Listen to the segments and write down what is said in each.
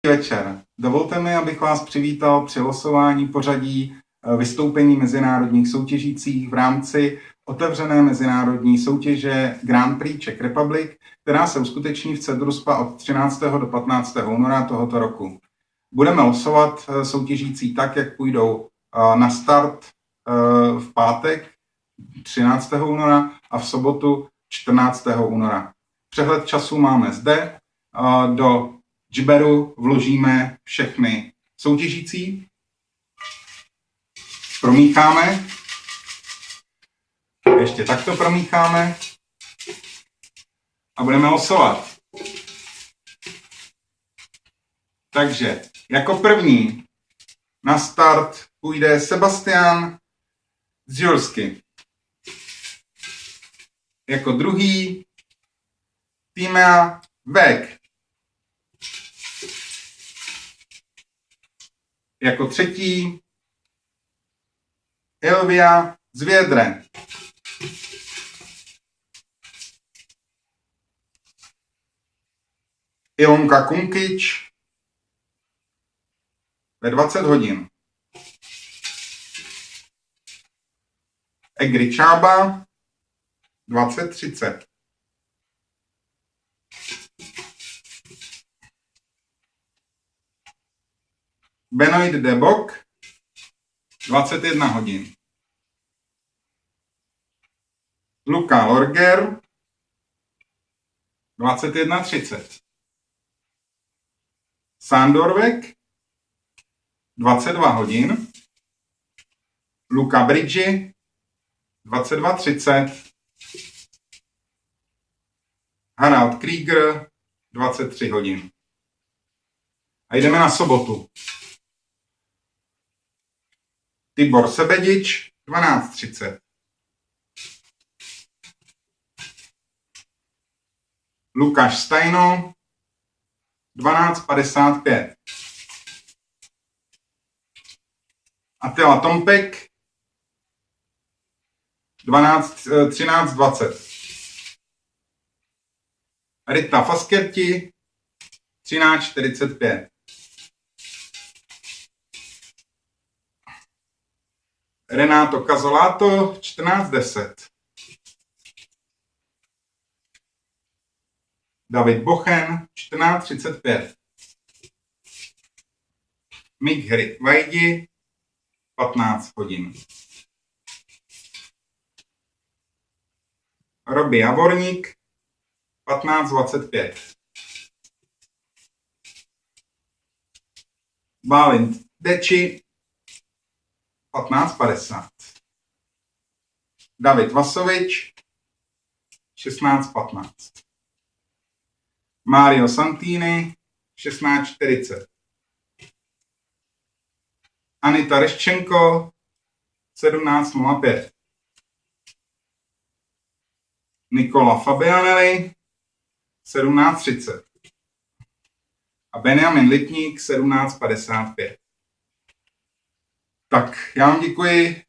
Večer. Dovolte mi, abych vás přivítal při losování pořadí vystoupení mezinárodních soutěžících v rámci otevřené mezinárodní soutěže Grand Prix Czech Republic, která se uskuteční v Cedruspa od 13. do 15. února tohoto roku. Budeme losovat soutěžící tak, jak půjdou na start v pátek 13. února a v sobotu 14. února. Přehled času máme zde. Do Džiberu vložíme všechny soutěžící, promícháme, ještě takto promícháme a budeme losovat. Takže jako první na start půjde Sebastian Zjursky. Jako druhý Týmea Vek. Jako třetí Elvia Zvědre. Ilonka Kunkič ve 20 hodin. Egri Čába 20:30. Benoit Debok 21 hodin. Luka Lorger 21:30. Sandorvek 22 hodin. Luka Bridži 22:30. Harald Krieger 23 hodin. A jdeme na sobotu. Tibor Sebedič 12:30. Lukáš Stajno 12:55. Attila Tompek 13:20. Rita Faskerti 13:45. Renato Cazzolato 14:10. David Bochen 14:35. Mik Vajdi 15 hodin. Robi Javorník 15:25. Bálint Deči 15:50. David Vasovič 16:15. Mario Santini 16:40. Anita Reščenko 17:05. Nikola Fabianelli 17:30. A Benjamin Litník 17:55. Tak, já vám děkuji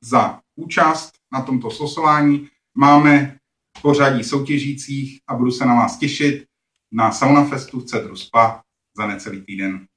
za účast na tomto slosování. Máme pořadí soutěžících a budu se na vás těšit na Sauna Festu v Cedru Spa za necelý týden.